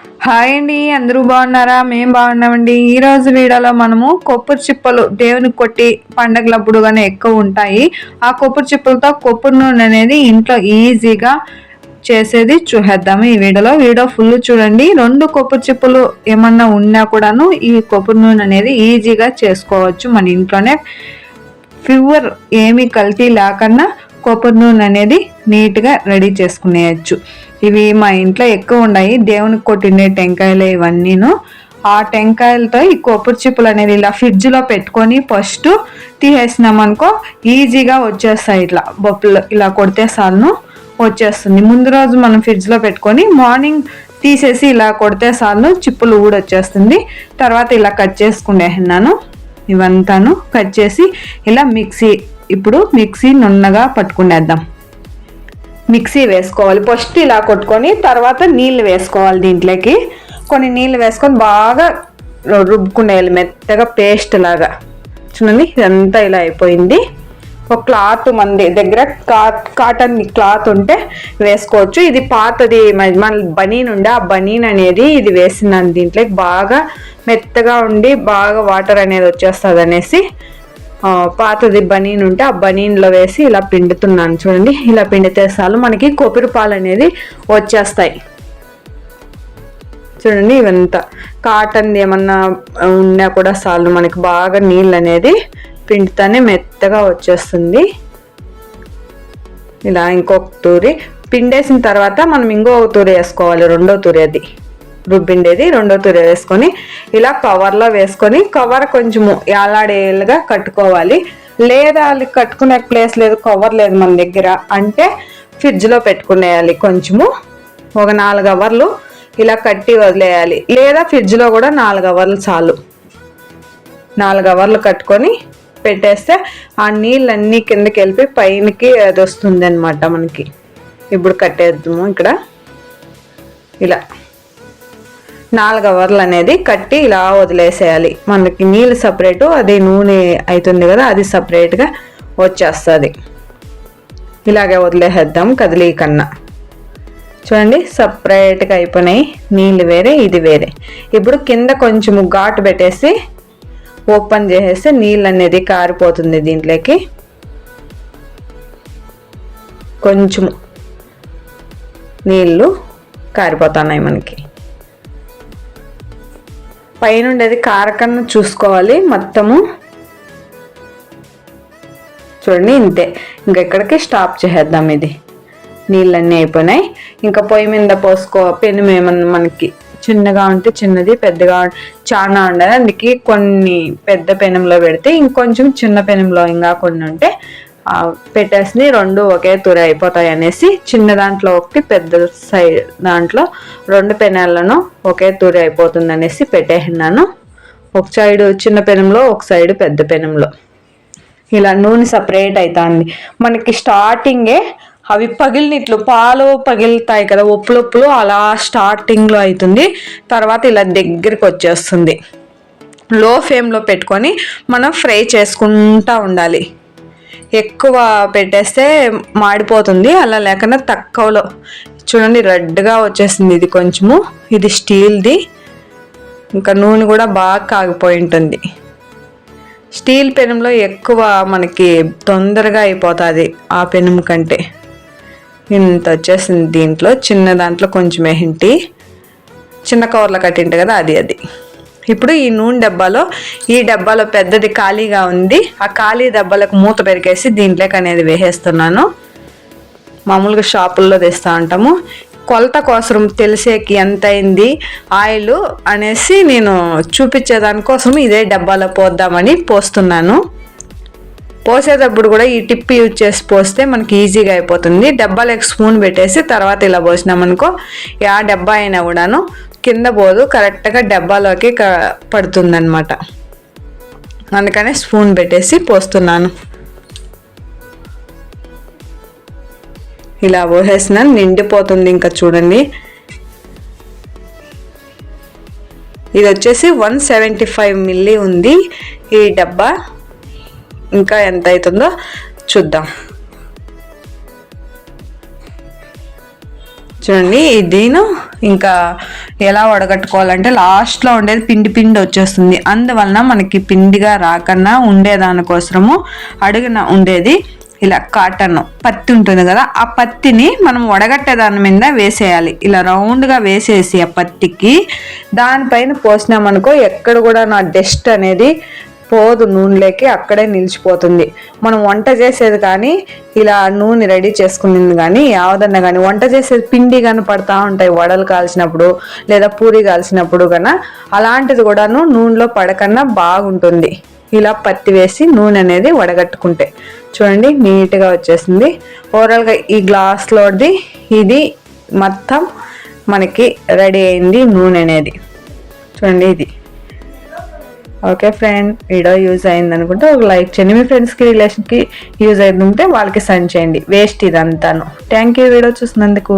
Hi అండి, అందరూ బాగున్నారా? మేము బాగున్నామండి. ఈరోజు వీడియోలో మనము కొబ్బరి చిప్పలు దేవునికి కొట్టి పండగలప్పుడు కానీ ఎక్కువ ఉంటాయి. ఆ కొబ్బరి చిప్పలతో కొబ్బరి నూనె అనేది ఇంట్లో ఈజీగా చేసేది చూసేద్దాము ఈ వీడియో ఫుల్ చూడండి. 2 కొబ్బరి చిప్పలు ఏమన్నా ఉన్నా కూడాను ఈ కొబ్బరి నూనె అనేది ఈజీగా చేసుకోవచ్చు. మన ఇంట్లోనే ప్యూర్ ఏమీ కల్తీ లేకుండా కొబ్బరి నూనె అనేది నీట్గా రెడీ చేసుకునేయచ్చు. ఇవి మా ఇంట్లో ఎక్కువ ఉన్నాయి, దేవునికి కొట్టిండే టెంకాయలు ఇవన్నీను. ఆ టెంకాయలతో ఈ కొబ్బరి చిప్పలు అనేది ఇలా ఫ్రిడ్జ్లో పెట్టుకొని ఫస్ట్ తీసేసినామనుకో ఈజీగా వచ్చేస్తాయి. ఇట్లా బొప్పులు ఇలా కొడితే చాలును వచ్చేస్తుంది. ముందు రోజు మనం ఫ్రిడ్జ్లో పెట్టుకొని మార్నింగ్ తీసేసి ఇలా కొడితే చాలును చిప్పులు ఊడొచ్చేస్తుంది. తర్వాత ఇలా కట్ చేసుకునేసినాను. ఇవంతాను కట్ చేసి ఇలా ఇప్పుడు మిక్సీ నున్నగా పట్టుకునేద్దాం. మిక్సీ వేసుకోవాలి. ఫస్ట్ ఇలా కొట్టుకొని తర్వాత నీళ్ళు వేసుకోవాలి. దీంట్లోకి కొన్ని నీళ్ళు వేసుకొని బాగా రుబ్బుకునేయాలి మెత్తగా పేస్ట్ లాగా. చూడండి ఇదంతా ఇలా అయిపోయింది. ఒక క్లాత్ మన దగ్గర కాటన్ క్లాత్ ఉంటే వేసుకోవచ్చు. ఇది పాతది మన బనీన్ ఉండే ఆ బనీన్ అనేది ఇది వేసినాను. దీంట్లోకి బాగా మెత్తగా ఉండి బాగా వాటర్ అనేది వచ్చేస్తుంది అనేసి పాతది బనీన్ ఉంటే ఆ బనీన్లో వేసి ఇలా పిండుతున్నాను. చూడండి ఇలా పిండితే చాలు మనకి కొబ్బరి పాలు అనేది వచ్చేస్తాయి. చూడండి ఇవంతా కాటన్ ఏమన్నా ఉన్నా కూడా చాలు మనకి బాగా నీళ్ళు అనేది పిండితేనే మెత్తగా వచ్చేస్తుంది. ఇలా ఇంకొక తూరి పిండేసిన తర్వాత మనం ఇంకొక తూరి వేసుకోవాలి. రెండో తూరి అది రుబ్బిండేది రెండో తూరి వేసుకొని ఇలా కవర్లో వేసుకొని కవర్ కొంచెము ఏలాడేలుగా కట్టుకోవాలి. లేదా అది కట్టుకునే ప్లేస్ లేదు, కవర్ లేదు మన దగ్గర అంటే ఫ్రిడ్జ్లో పెట్టుకునేయాలి. కొంచెము ఒక 4 అవర్లు ఇలా కట్టి వదిలేయాలి. లేదా ఫ్రిడ్జ్లో కూడా 4 అవర్లు చాలు. 4 అవర్లు కట్టుకొని పెట్టేస్తే ఆ నీళ్ళన్నీ కిందకి వెళ్ళిపోయి పైనకి అది వస్తుంది అనమాట మనకి. ఇప్పుడు కట్టేద్దాము. ఇక్కడ ఇలా 4 అవర్లు అనేది కట్టి ఇలా వదిలేసేయాలి. మనకి నీళ్ళు సపరేటు అది నూనె అవుతుంది కదా అది సపరేట్గా వచ్చేస్తుంది. ఇలాగే వదిలేసేద్దాం కదిలీ కన్నా. చూడండి సపరేట్గా అయిపోయినాయి. నీళ్ళు వేరే ఇది వేరే. ఇప్పుడు కింద కొంచెము ఘాటు పెట్టేసి ఓపెన్ చేసేస్తే నీళ్ళు అనేది కారిపోతుంది. దీంట్లోకి కొంచెము నీళ్ళు కారిపోతున్నాయి మనకి. పైనుండి అది కారకన్నా చూసుకోవాలి మొత్తము. చూడండి ఇంతే, ఇంకెక్కడికి స్టాప్ చేసేద్దాం. ఇది నీళ్ళన్నీ అయిపోయినాయి. ఇంకా పొయ్యి మీద పెనం ఏమన్నా మనకి చిన్నగా ఉంటే చిన్నది, పెద్దగా చాలా ఉండదు. అందుకే కొన్ని పెద్ద పెనంలో పెడితే ఇంకొంచెం చిన్న పెనంలో ఇంకా కొన్ని ఉంటే పెట్టేసి 2 ఒకే తూర అయిపోతాయి అనేసి చిన్న దాంట్లో ఒకటి పెద్ద సైడ్ దాంట్లో 2 పెనాలను ఒకే తూర అయిపోతుంది అనేసి పెట్టేసినాను. ఒక సైడు చిన్న పెనంలో ఒక సైడు పెద్ద పెనంలో ఇలా నూనె సపరేట్ అవుతుంది మనకి. స్టార్టింగే అవి పగిలినట్లు పాలు పగిలితాయి కదా ఒప్పులొప్పులు అలా స్టార్టింగ్లో అవుతుంది. తర్వాత ఇలా దగ్గరికి వచ్చేస్తుంది. లో ఫ్లేమ్లో పెట్టుకొని మనం ఫ్రై చేసుకుంటూ ఉండాలి. ఎక్కువ పెట్టేస్తే మాడిపోతుంది. అలా లేకుండా తక్కువలో చూడండి రెడ్గా వచ్చేసింది. ఇది కొంచెము ఇది స్టీల్ది. ఇంకా నూనె కూడా బాగా కాగిపోయి ఉంటుంది. స్టీల్ పెనంలో ఎక్కువ మనకి తొందరగా అయిపోతుంది ఆ పెనం కంటే. ఇంత వచ్చేసింది. దీంట్లో చిన్న దాంట్లో కొంచెం ఏంటి చిన్న కవర్లో కట్టింటే కదా అది. ఇప్పుడు ఈ నూనె డబ్బాలో ఈ డబ్బాలో పెద్దది ఖాళీగా ఉంది. ఆ ఖాళీ డబ్బాలకు మూత పెరికేసి దీంట్లోకి అనేది వేసేస్తున్నాను. మామూలుగా షాపుల్లో తెస్తూ ఉంటాము. కొలత కోసం తెలిసేకి ఎంత అయింది ఆయిల్ అనేసి నేను చూపించేదానికోసం ఇదే డబ్బాలో పోద్దామని పోస్తున్నాను. పోసేటప్పుడు కూడా ఈ టిప్ యూజ్ చేసి పోస్తే మనకి ఈజీగా అయిపోతుంది. డబ్బాలోకి స్పూన్ పెట్టేసి తర్వాత ఇలా పోసినామనుకో ఆ డబ్బా అయినా కూడాను కింద పోదు, కరెక్ట్గా డబ్బాలోకి పడుతుందన్నమాట. అందుకనే స్పూన్ పెట్టేసి పోస్తున్నాను. ఇలా పోసేసినాను నిండిపోతుంది. ఇంకా చూడండి ఇది వచ్చేసి 175 మిల్లీ ఉంది ఈ డబ్బా. ఇంకా ఎంత అవుతుందో చూద్దాం. చూడండి దీని ఇంకా ఎలా వడగట్టుకోవాలంటే లాస్ట్లో ఉండేది పిండి పిండి వచ్చేస్తుంది. అందువలన మనకి పిండిగా రాకన్నా ఉండేదానికోసము అడుగున ఉండేది ఇలా కాటన్ పత్తి ఉంటుంది కదా, ఆ పత్తిని మనం వడగట్టే దాని మీద వేసేయాలి. ఇలా రౌండ్గా వేసేసి ఆ పత్తికి దానిపైన పోసినామనుకో ఎక్కడ కూడా నా డస్ట్ అనేది పోదు, నూనెలోకి అక్కడే నిలిచిపోతుంది. మనం వంట చేసేది కానీ ఇలా నూనె రెడీ చేసుకునేది కానీ యావదన్నా కానీ వంట చేసేది పిండి కానీ పడతా ఉంటాయి వడలు కాల్చినప్పుడు లేదా పూరి కాల్చినప్పుడు కన్నా, అలాంటిది కూడాను నూనెలో పడకన్నా బాగుంటుంది. ఇలా పత్తి వేసి నూనె అనేది వడగట్టుకుంటే చూడండి నీట్గా వచ్చేసింది. ఓవరాల్గా ఈ గ్లాస్లోది ఇది మొత్తం మనకి రెడీ అయింది నూనె అనేది. చూడండి ఇది. ఓకే ఫ్రెండ్, వీడియో యూజ్ అయింది అనుకుంటే ఒక లైక్ చేయండి. మీ ఫ్రెండ్స్కి రిలేషన్కి యూజ్ అయింది ఉంటే వాళ్ళకి సెండ్ చేయండి. వేస్ట్ ఇదంతాను. థ్యాంక్ యూ వీడియో చూసినందుకు.